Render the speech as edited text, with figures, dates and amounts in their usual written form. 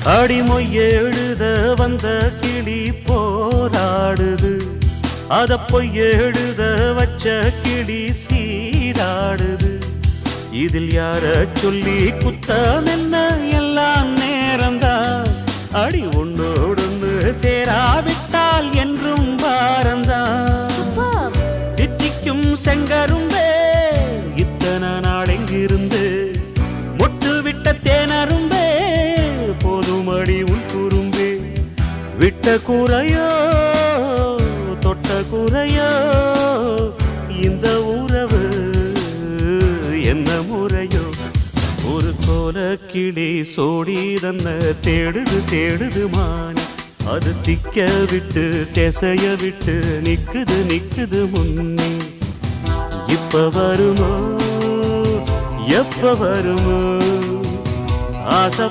அடிமொய் எழுத வந்த கிளி போராடுது, அத பொய் எழுத வச்ச கிளி சீராடுது. இதில் யார சொல்லி குத்தம் என்ன, எல்லாம் நேரம்தான். அடி ஒன்னோடொன்னு சேராவிட்டால் என்றும் வாரந்தான். தித்திக்கும் செங்கரும்பே இத்தனை நாள் எங்கிருந்து, மொட்டு விட்ட தேனரும்பே போதும் அடி உன் குறும்பே. விட்ட கூரையோ தொட்ட கூரையோ இந்த உறவு என்ன முறையோ. ஒரு கோல கிளி சோடி தன்ன தேடுது தேடுது மானி, அது திக்க விட்டு திசைய விட்டு நிக்குது நிக்குது முன்னே. இப்ப வருமோ எப்ப வருமோ ஆசை